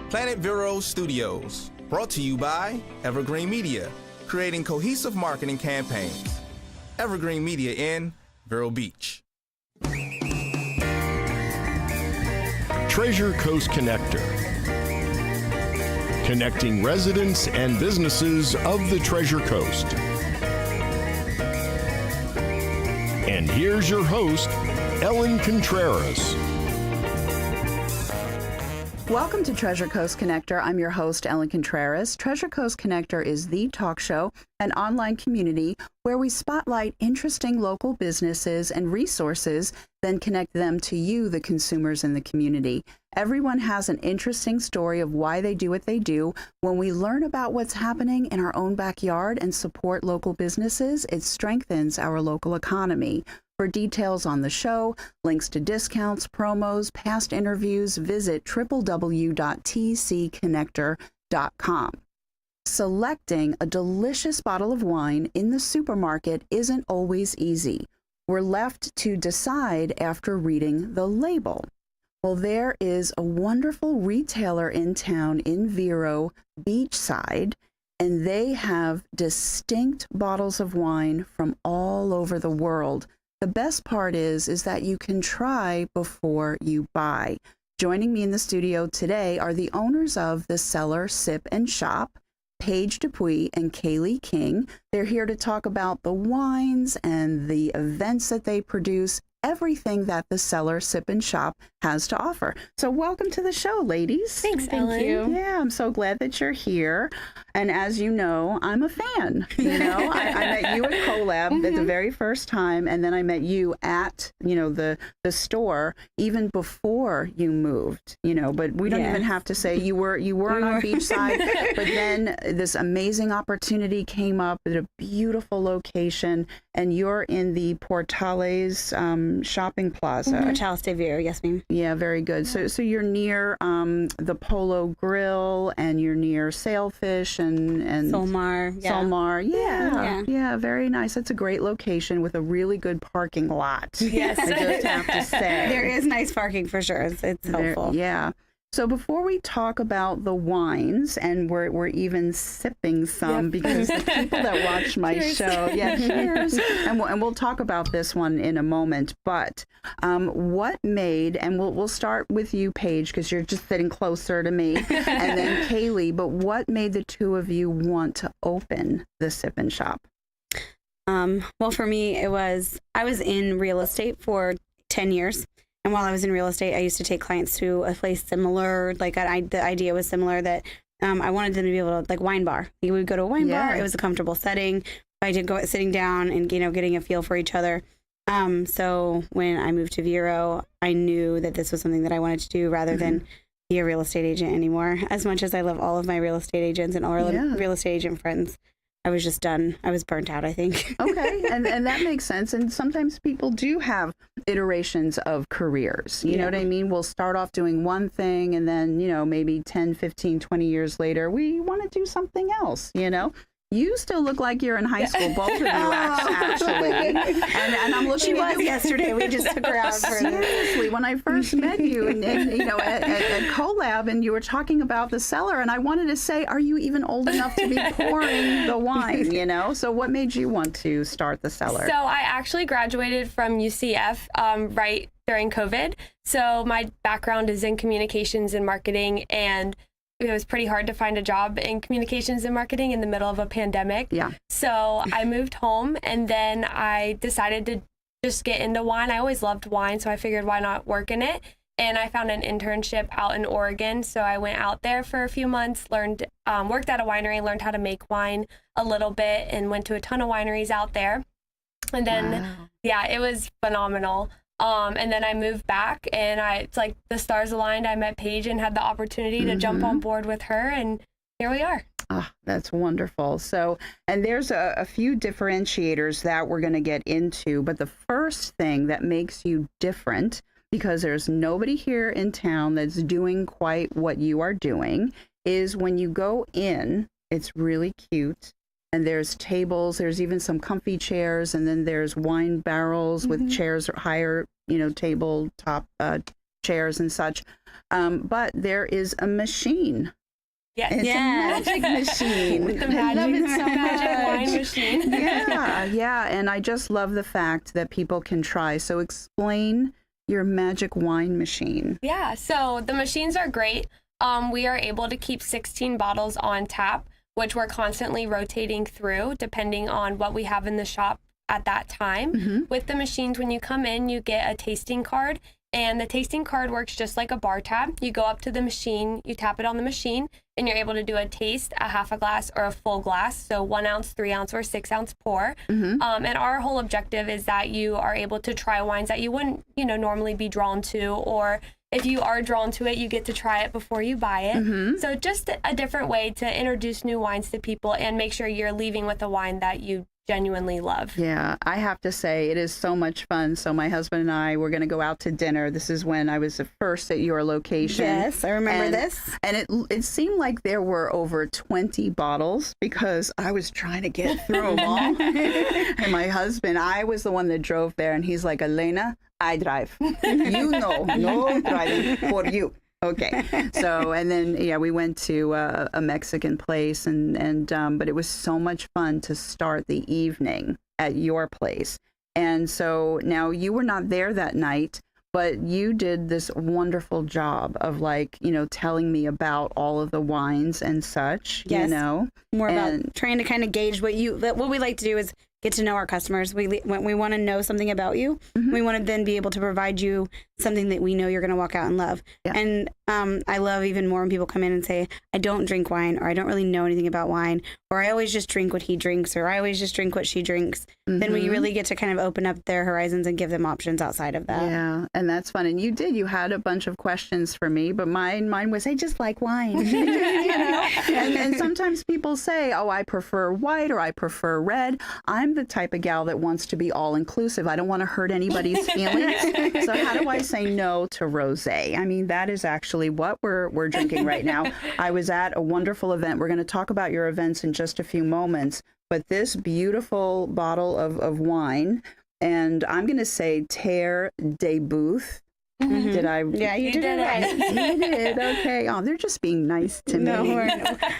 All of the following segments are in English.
Planet Vero Studios, brought to you by Evergreen Media, creating cohesive marketing campaigns. Evergreen Media in Vero Beach. Treasure Coast Connector, connecting residents and businesses of the Treasure Coast. And here's your host, Ellen Contreras. Welcome to Treasure Coast Connector. I'm your host, Ellen Contreras. Treasure Coast Connector is the talk show and online community where we spotlight interesting local businesses and resources, then connect them to you, the consumers in the community. Everyone has an interesting story of why they do what they do. When we learn about what's happening in our own backyard and support local businesses, it strengthens our local economy. For details on the show, links to discounts, promos, past interviews, visit www.tcconnector.com. Selecting a delicious bottle of wine in the supermarket isn't always easy. We're left to decide after reading the label. Well, there is a wonderful retailer in town in Vero, Beachside, and they have distinct bottles of wine from all over the world. The best part is that you can try before you buy. Joining me in the studio today are the owners of the Cellar Sip and Shop, Paige Dupuy and Kaylee King. They're here to talk about the wines and the events that they produce, everything that the Cellar Sip and Shop has to offer. So welcome to the show, ladies. Thanks, Ellen. Thank you. Yeah, I'm so glad that you're here. And as you know, I'm a fan. You know, I met you at CoLab at the very first time, and then I met you at, the store even before you moved, but we don't even have to say you were on Beachside, but then this amazing opportunity came up at a beautiful location, and you're in the Portales shopping plaza. Portales de Vero, yes, ma'am. Yeah, very good. So you're near the Polo Grill, and you're near Sailfish and Solmar. Yeah. Solmar. Yeah, very nice. It's a great location with a really good parking lot. Yes. I just have to say. There is nice parking for sure. It's helpful. Yeah. So before we talk about the wines, and we're even sipping some because the people that watch my show, cheers, and we'll talk about this one in a moment. But what made, and we'll start with you, Paige, because you're just sitting closer to me, and then Kaylee. But what made the two of you want to open the Sip and Shop? Well, for me, I was in real estate for 10 years. And while I was in real estate, I used to take clients to a place similar, the idea was similar that I wanted them to be able to, wine bar. We would go to a wine bar. It was a comfortable setting. I did go sitting down and, getting a feel for each other. So when I moved to Vero, I knew that this was something that I wanted to do rather than be a real estate agent anymore. As much as I love all of my real estate agents and all real estate agent friends, I was just done. I was burnt out, I think. Okay, and that makes sense. And sometimes people do have iterations of careers. You know what I mean? We'll start off doing one thing, and then, maybe 10, 15, 20 years later, we want to do something else, You still look like you're in high school, both of you, actually. And I'm looking. She was yesterday. We just took her out for seriously. When I first met you, and at CoLab, and you were talking about the Cellar, and I wanted to say, are you even old enough to be pouring the wine? So what made you want to start the Cellar? So I actually graduated from UCF right during COVID. So my background is in communications and marketing, and it was pretty hard to find a job in communications and marketing in the middle of a pandemic. Yeah. So I moved home, and then I decided to just get into wine. I always loved wine, so I figured why not work in it? And I found an internship out in Oregon. So I went out there for a few months, learned, worked at a winery, learned how to make wine a little bit, and went to a ton of wineries out there. And then, it was phenomenal. And then I moved back, and it's like the stars aligned. I met Paige and had the opportunity to jump on board with her, and here we are. Oh, that's wonderful. So, and there's a few differentiators that we're going to get into, but the first thing that makes you different, because there's nobody here in town that's doing quite what you are doing, is when you go in, it's really cute. And there's tables, there's even some comfy chairs, and then there's wine barrels with chairs higher, tabletop chairs and such. But there is a machine. Yes. It's a magic machine. The I love it so magic wine much. machine. Yeah. And I just love the fact that people can try. So explain your magic wine machine. Yeah, so the machines are great. We are able to keep 16 bottles on tap, which we're constantly rotating through depending on what we have in the shop at that time. With the machines, when you come in, you get a tasting card, and the tasting card works just like a bar tab. You go up to the machine, you tap it on the machine, and you're able to do a taste, a half a glass, or a full glass. So 1 ounce, 3 ounce, or 6 ounce pour. And our whole objective is that you are able to try wines that you wouldn't, normally be drawn to, or if you are drawn to it, you get to try it before you buy it. So just a different way to introduce new wines to people and make sure you're leaving with a wine that you genuinely love. Yeah, I have to say it is so much fun. So my husband and I were going to go out to dinner. This is when I was first at your location. Yes, I remember this. And it seemed like there were over 20 bottles because I was trying to get through them all. And my husband, I was the one that drove there, and he's like, Elena, I drive. No driving for you. Okay. So, and then, we went to a Mexican place but it was so much fun to start the evening at your place. And so now you were not there that night, but you did this wonderful job of telling me about all of the wines and such, Yes. More about trying to kind of gauge what we like to do is get to know our customers. We want to know something about you. We want to then be able to provide you something that we know you're going to walk out and love. Yeah. And I love even more when people come in and say, I don't drink wine, or I don't really know anything about wine, or I always just drink what he drinks, or I always just drink what she drinks. Then we really get to kind of open up their horizons and give them options outside of that. Yeah, and that's fun. And you had a bunch of questions for me, but mine was, I just like wine. And sometimes people say, oh, I prefer white or I prefer red. I'm the type of gal that wants to be all inclusive. I don't want to hurt anybody's feelings. So how do I say no to rosé? I mean, that is actually what we're drinking right now. I was at a wonderful event. We're going to talk about your events in just a few moments, but this beautiful bottle of wine, and I'm going to say Terre de Booth. Did I? Yeah, you did it right. You did. Okay. Oh, they're just being nice to me. No,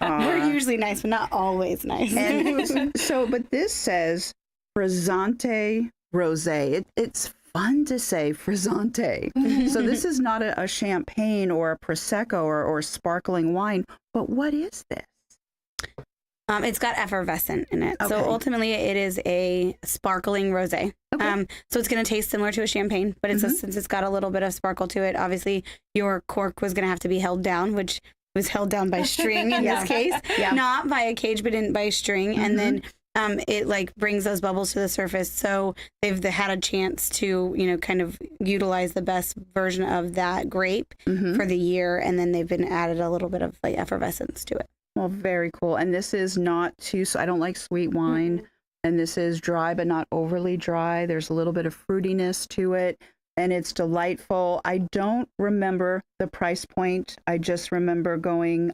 we're usually nice, but not always nice. And but this says Frizzante Rosé. It's fun to say Frizzante. So this is not a champagne or a Prosecco or sparkling wine, but what is this? It's got effervescent in it. Okay. So ultimately it is a sparkling rosé. Okay. So it's going to taste similar to a champagne, but since it's got a little bit of sparkle to it, obviously your cork was going to have to be held down, which was held down by string in this case, not by a cage, but by string. And then it brings those bubbles to the surface. So they've had a chance to, kind of utilize the best version of that grape for the year. And then they've been added a little bit of effervescence to it. Well, very cool. And this is not I don't like sweet wine. And this is dry, but not overly dry. There's a little bit of fruitiness to it. And it's delightful. I don't remember the price point. I just remember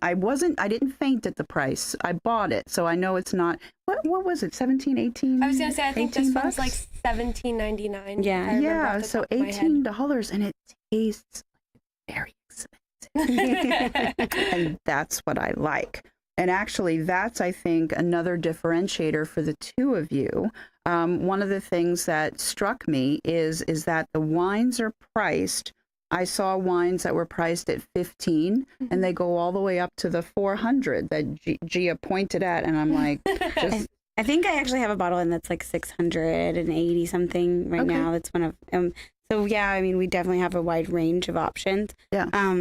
I didn't faint at the price. I bought it. So I know it's not, what was it, 17, 18? I was going to say, I think this one's like $17.99. Yeah. Yeah, so $18, and it tastes very expensive. And that's what I like. And actually, that's, I think, another differentiator for the two of you. One of the things that struck me is that the wines are priced. I saw wines that were priced at $15, and they go all the way up to the $400 that Gia pointed at, and I'm like, I think I actually have a bottle in that's like 680 something right now. That's one of so yeah, I mean, we definitely have a wide range of options. Yeah.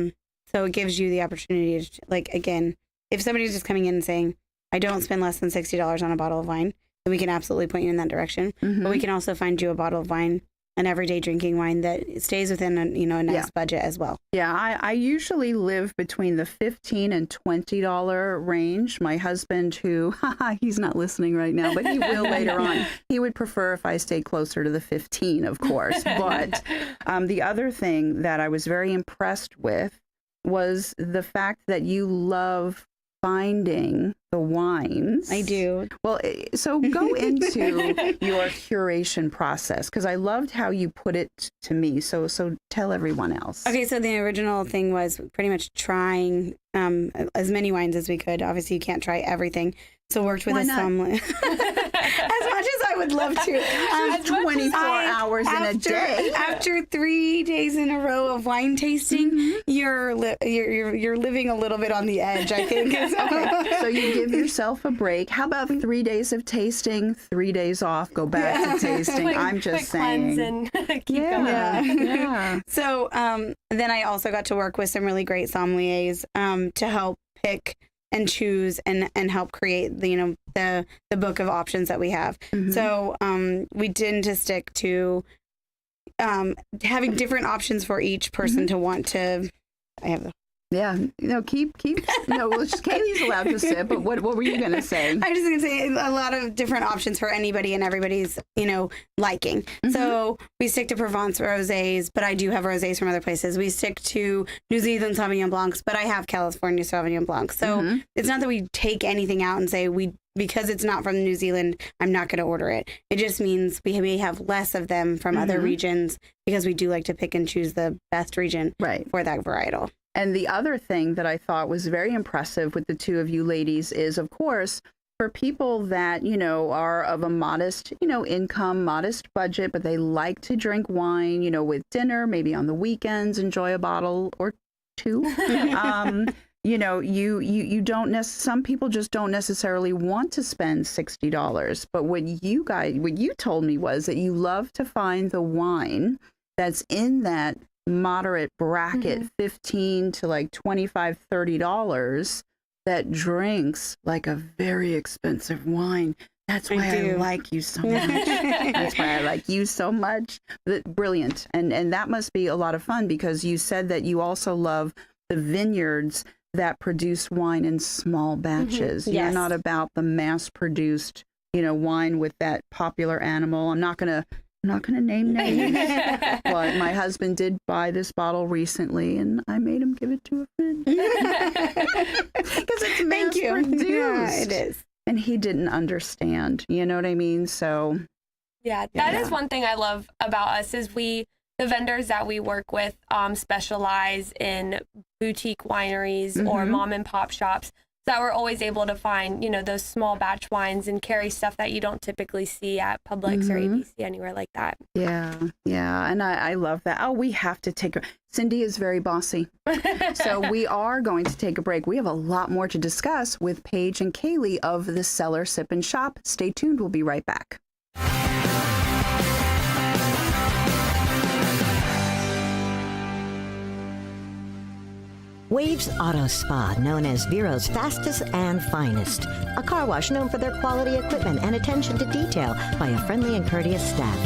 So it gives you the opportunity to, again, if somebody's just coming in and saying, I don't spend less than $60 on a bottle of wine, then we can absolutely point you in that direction. But we can also find you a bottle of wine, an everyday drinking wine that stays within a nice budget as well. Yeah, I usually live between the $15 and $20 range. My husband, who he's not listening right now, but he will later on. He would prefer if I stayed closer to the 15, of course. But the other thing that I was very impressed with was the fact that you love finding the wines. I do. Well, so go into your curation process, because I loved how you put it to me. So tell everyone else. Okay, so the original thing was pretty much trying as many wines as we could. Obviously, you can't try everything. So worked with Why a not? sommelier. As much as I would love to. 24 hours in a day. After 3 days in a row of wine tasting, you're living a little bit on the edge, I think. Okay, so you give yourself a break. How about 3 days of tasting, 3 days off, go back to tasting? I'm just saying. Cleanse and keep going. Yeah. So then I also got to work with some really great sommeliers to help pick and choose and help create the book of options that we have. So we tend to stick to having different options for each person to want to. I have the. Yeah, keep. Well, Kaylee's allowed to sip. But what were you gonna say? I'm just gonna say a lot of different options for anybody and everybody's liking. So we stick to Provence rosés, but I do have rosés from other places. We stick to New Zealand Sauvignon Blancs, but I have California Sauvignon Blancs. So it's not that we take anything out and say because it's not from New Zealand, I'm not going to order it. It just means we may have less of them from other regions because we do like to pick and choose the best region for that varietal. And the other thing that I thought was very impressive with the two of you ladies is, of course, for people that, are of a modest, income, modest budget, but they like to drink wine, with dinner, maybe on the weekends, enjoy a bottle or two. You don't some people just don't necessarily want to spend $60. But what you told me was that you love to find the wine that's in that moderate bracket, $15 to like $25, $30, that drinks like a very expensive wine. That's why I like you so much. That's why I like you so much. Brilliant. And that must be a lot of fun, because you said that you also love the vineyards that produce wine in small batches. Yes. You're not about the mass-produced, wine with that popular animal. I'm not gonna name names. But my husband did buy this bottle recently, and I made him give it to a friend because it's mass-produced. Yeah, it is. And he didn't understand. You know what I mean? So yeah, that is one thing I love about us is the vendors that we work with specialize in boutique wineries or mom and pop shops. So that we're always able to find, those small batch wines and carry stuff that you don't typically see at Publix or ABC, anywhere like that. Yeah. And I love that. Oh, we have to take Cindy is very bossy. So we are going to take a break. We have a lot more to discuss with Paige and Kaylee of the Cellar Sip and Shop. Stay tuned. We'll be right back. Waves Auto Spa, known as Vero's fastest and finest. A car wash known for their quality equipment and attention to detail by a friendly and courteous staff.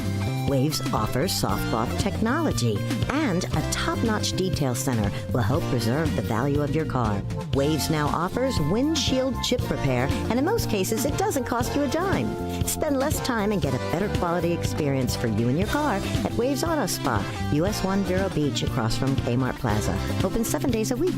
Waves offers soft cloth technology, and a top-notch detail center will help preserve the value of your car. Waves now offers windshield chip repair, and in most cases, it doesn't cost you a dime. Spend less time and get a better quality experience for you and your car at Waves Auto Spa, US 1 Vero Beach, across from Kmart Plaza. Open 7 days a week.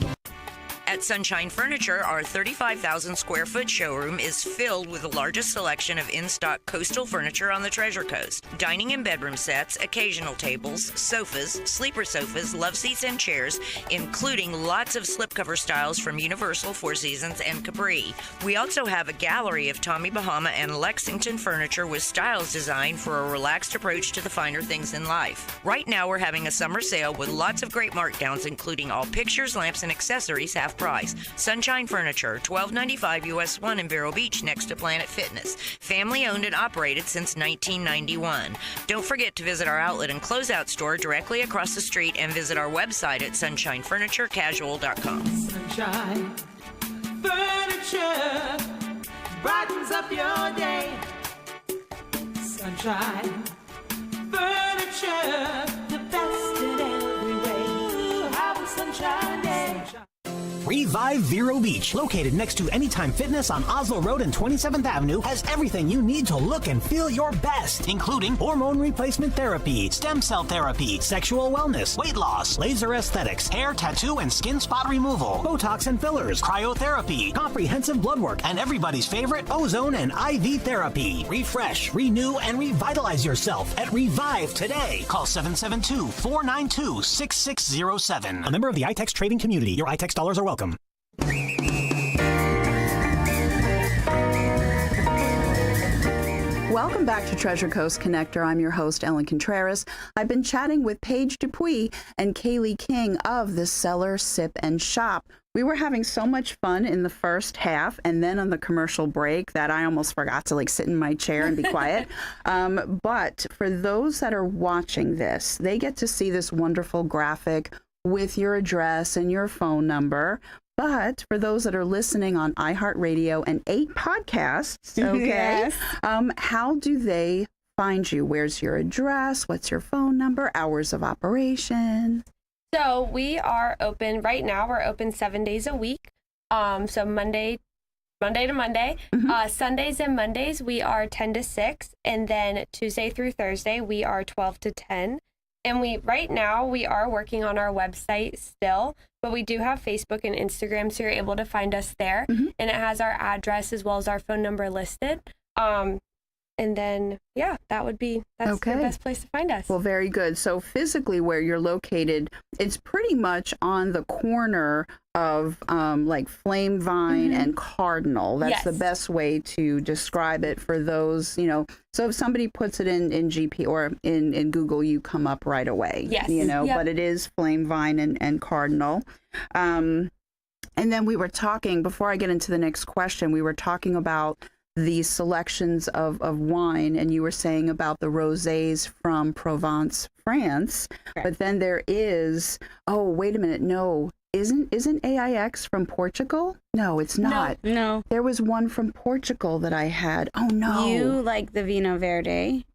At Sunshine Furniture, our 35,000 square foot showroom is filled with the largest selection of in-stock coastal furniture on the Treasure Coast. Dining and bedroom sets, occasional tables, sofas, sleeper sofas, love seats, and chairs, including lots of slipcover styles from Universal, Four Seasons, and Capri. We also have a gallery of Tommy Bahama and Lexington furniture with styles designed for a relaxed approach to the finer things in life. Right now, we're having a summer sale with lots of great markdowns, including all pictures, lamps, and accessories half price. Sunshine Furniture, $12.95 US 1 in Vero Beach next to Planet Fitness. Family owned and operated since 1991. Don't forget to visit our outlet and closeout store directly across the street and visit our website at sunshinefurniturecasual.com. Sunshine Furniture brightens up your day. Sunshine Furniture, the best in every way. Have a sunshine day. Revive Vero Beach, located next to Anytime Fitness on Oslo Road and 27th Avenue, has everything you need to look and feel your best, including hormone replacement therapy, stem cell therapy, sexual wellness, weight loss, laser aesthetics, hair, tattoo, and skin spot removal, Botox and fillers, cryotherapy, comprehensive blood work, and everybody's favorite ozone and IV therapy. Refresh, renew, and revitalize yourself at Revive today. Call 772-492-6607. A member of the iTex trading community. Your iTex dollars are welcome. Welcome back to Treasure Coast Connector. I'm your host, Ellen Contreras. I've been chatting with Paige Dupuy and Kaylee King of the Cellar Sip and Shop. We were having so much fun in the first half, and then on the commercial break that I almost forgot to sit in my chair and be quiet. But for those that are watching this, they get to see this wonderful graphic with your address and your phone number. But for those that are listening on iHeartRadio and 8 podcasts, okay, Yes. How do they find you? Where's your address? What's your phone number? Hours of operation? So we are open right now. We're open 7 days a week. So Monday to Monday. Sundays and Mondays we are 10 to 6, and then Tuesday through Thursday we are 12 to 10. And right now we are working on our website still, but we do have Facebook and Instagram, so you're able to find us there. And it has our address as well as our phone number listed. And then, yeah, that's Okay. the best place to find us. Well, very good. So physically where you're located, it's pretty much on the corner of Flame Vine and Cardinal. That's the best way to describe it for those, So if somebody puts it in GP or in Google, you come up right away. Yes. But it is Flame Vine and Cardinal. And then we were talking, before I get into the next question, we were talking about the selections of wine, and you were saying about the rosés from Provence, France. Correct. But then there is, oh, wait a minute, no, isn't AIX from Portugal? No, it's not. No. There was one from Portugal that I had. Oh, no. You like the Vinho Verde,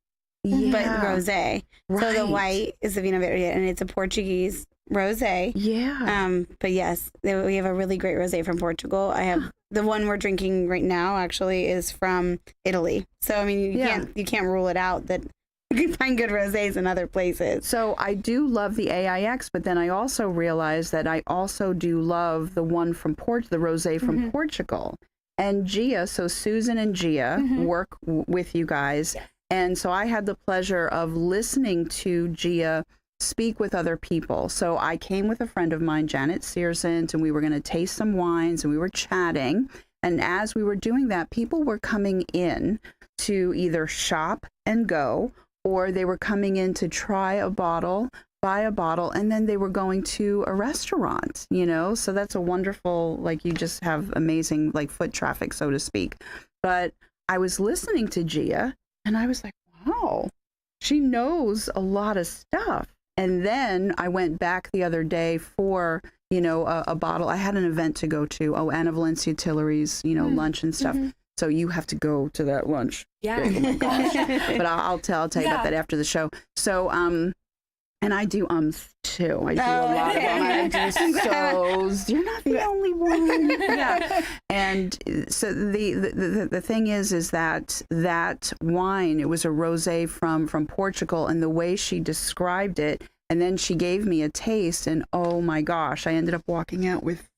but rosé. So the white is the Vinho Verde, and it's a Portuguese rosé. Yeah. But yes, we have a really great rosé from Portugal. I have the one we're drinking right now actually is from Italy. So I mean, you can't rule it out that you can find good rosés in other places. So I do love the AIX, but then I also realized that I also do love the one from the rosé from Portugal. And Gia, so Susan and Gia work with you guys. Yes. And so I had the pleasure of listening to Gia speak with other people. So I came with a friend of mine, Janet Searsant, and we were going to taste some wines, and we were chatting. And as we were doing that, people were coming in to either shop and go, or they were coming in to try a bottle, buy a bottle, and then they were going to a restaurant, So that's a wonderful, you just have amazing, foot traffic, so to speak. But I was listening to Gia, and I was like, wow, she knows a lot of stuff. And then I went back the other day for, a bottle. I had an event to go to. Anna Valencia Tillery's, lunch and stuff. So you have to go to that lunch. Yeah. Oh my gosh. But I'll tell you about that after the show. So, and I do too. I do a lot of them. I do so's. You're not the only one. Yeah. And so the thing is that wine, it was a rosé from Portugal, and the way she described it, and then she gave me a taste, and oh my gosh, I ended up walking out with.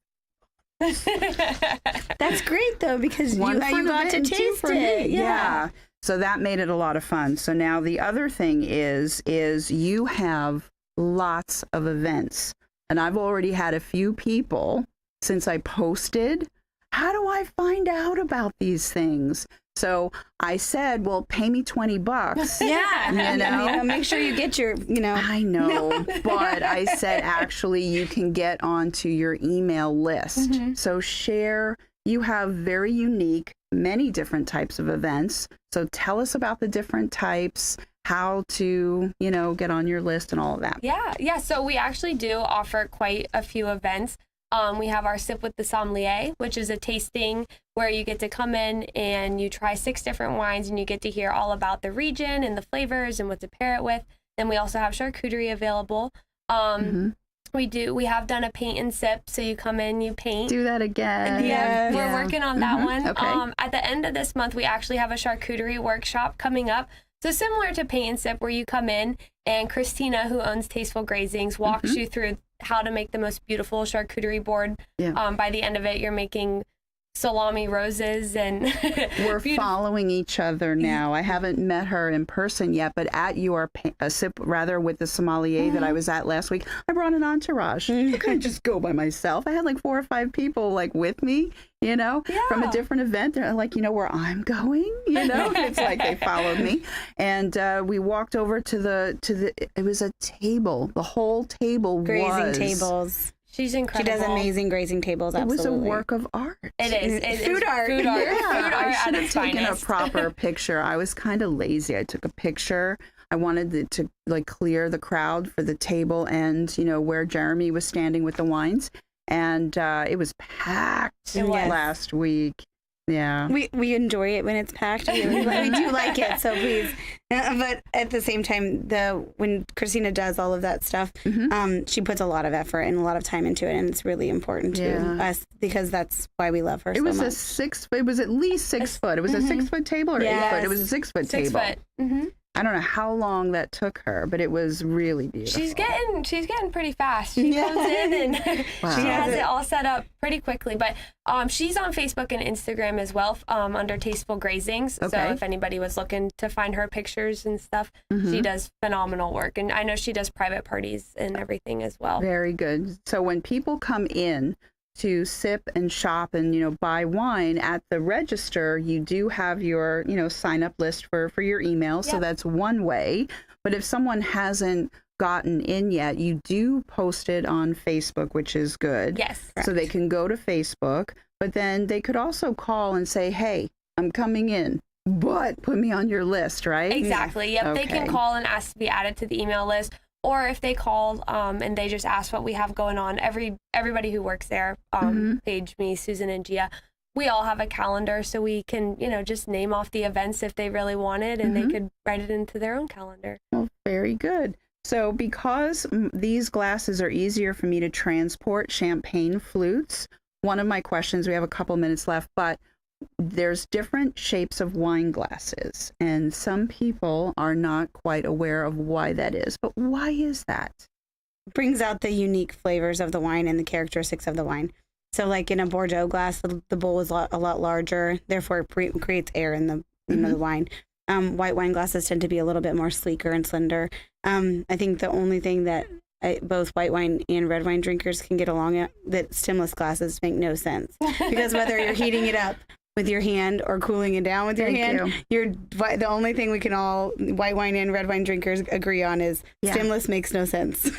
That's great though, because you got to taste it. Yeah. So that made it a lot of fun. So now the other thing is you have lots of events, and I've already had a few people since I posted, how do I find out about these things? So I said, well, pay me $20. Yeah. Make sure you get your, I know, but I said, actually, you can get onto your email list. So share, you have very unique, many different types of events. So tell us about the different types, how to, get on your list and all of that. Yeah. So we actually do offer quite a few events. We have our Sip with the Sommelier, which is a tasting where you get to come in and you try 6 different wines, and you get to hear all about the region and the flavors and what to pair it with. Then we also have charcuterie available. We do. We have done a paint and sip. So you come in, you paint. Do that again. Yeah, we're working on that one. Okay. At the end of this month, we actually have a charcuterie workshop coming up. So similar to paint and sip, where you come in and Christina, who owns Tasteful Grazings, walks you through how to make the most beautiful charcuterie board. Yeah. By the end of it, you're making salami roses and we're following each other now. I haven't met her in person yet, but at your sip, rather with the sommelier that I was at last week, I brought an entourage. I couldn't just go by myself. I had like 4 or 5 people like with me, you know, from a different event. They're like, you know where I'm going, you know. It's like they followed me, and we walked over to the. It was a table. The whole table Grazing tables. She's incredible. She does amazing grazing tables. Absolutely. It was a work of art. It is. It Food is art. Food art. Yeah, Food art I at should have its taken finest. a proper picture. I was kind of lazy. I took a picture. I wanted it to like clear the crowd for the table and, you know, where Jeremy was standing with the wines. And it was packed last week. Yeah. We enjoy it when it's packed. We do like it, so please. But at the same time, when Christina does all of that stuff, she puts a lot of effort and a lot of time into it, and it's really important to us because that's why we love her so much. It was at least 6 foot. It was a 6 foot table or 8 foot. It was a 6 foot table. 6 foot. Mm-hmm. I don't know how long that took her, but it was really beautiful. She's getting pretty fast. She comes in and she has it all set up pretty quickly. But she's on Facebook and Instagram as well under Tasteful Grazings. Okay. So if anybody was looking to find her pictures and stuff, she does phenomenal work. And I know she does private parties and everything as well. Very good. So when people come in to sip and shop and, you know, buy wine at the register, you do have your, you know, sign up list for your email. So that's one way. But if someone hasn't gotten in yet, you do post it on Facebook, which is good. Yes. So they can go to Facebook, but then they could also call and say, hey, I'm coming in, but put me on your list, right? Exactly. Yep. They can call and ask to be added to the email list. Or if they call and they just ask what we have going on, everybody who works there, Paige, me, Susan, and Gia, we all have a calendar, so we can, you know, just name off the events if they really wanted, and they could write it into their own calendar. Well, very good. So because these glasses are easier for me to transport champagne flutes, one of my questions, we have a couple minutes left, but there's different shapes of wine glasses, and some people are not quite aware of why that is. But why is that? Brings out the unique flavors of the wine and the characteristics of the wine. So like in a Bordeaux glass, the bowl is a lot larger, therefore it creates air in the the wine. White wine glasses tend to be a little bit more sleeker and slender. I think the only thing that both white wine and red wine drinkers can get along at, that stemless glasses make no sense. Because whether you're heating it up with your hand or cooling it down with your hand, the only thing we can all, white wine and red wine drinkers, agree on is stemless makes no sense.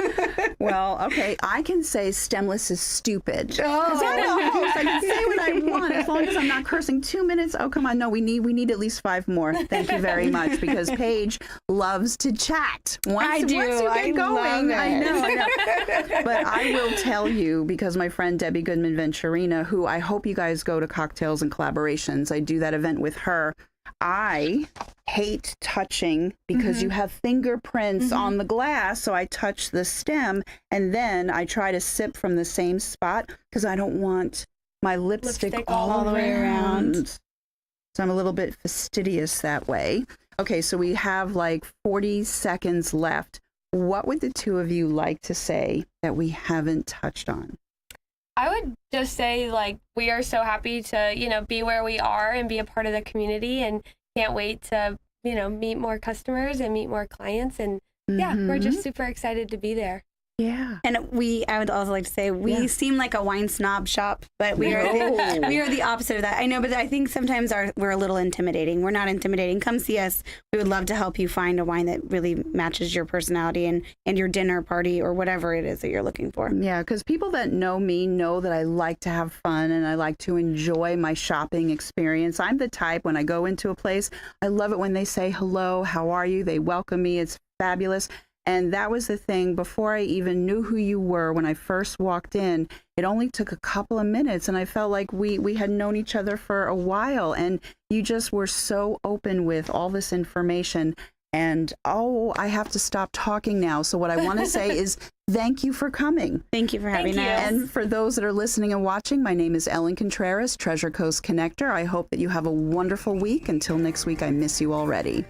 Well, okay, I can say stemless is stupid. Oh. I can say what I want as long as I'm not cursing 2 minutes. Oh, come on. No, we need at least 5 more. Thank you very much, because Paige loves to chat. Once you get going, I know. But I will tell you, because my friend Debbie Goodman-Venturina, who I hope you guys go to Cocktails and Collaborations, I do that event with her. I hate touching because you have fingerprints on the glass, so I touch the stem and then I try to sip from the same spot because I don't want my lipstick all the way around. So I'm a little bit fastidious that way. Okay, so we have like 40 seconds left. What would the two of you like to say that we haven't touched on? I would just say, like, we are so happy to, you know, be where we are and be a part of the community, and can't wait to, you know, meet more customers and meet more clients. And yeah, we're just super excited to be there. Yeah. And I would also like to say, we seem like a wine snob shop, but we are the opposite of that. I know, but I think sometimes we're a little intimidating. We're not intimidating. Come see us. We would love to help you find a wine that really matches your personality and your dinner party or whatever it is that you're looking for. Yeah, because people that know me know that I like to have fun and I like to enjoy my shopping experience. I'm the type, when I go into a place, I love it when they say, hello, how are you? They welcome me. It's fabulous. And that was the thing, before I even knew who you were, when I first walked in, it only took a couple of minutes and I felt like we had known each other for a while, and you just were so open with all this information. And I have to stop talking now. So what I want to say is thank you for coming. Thank you for having us. And for those that are listening and watching, my name is Ellen Contreras, Treasure Coast Connector. I hope that you have a wonderful week. Until next week, I miss you already.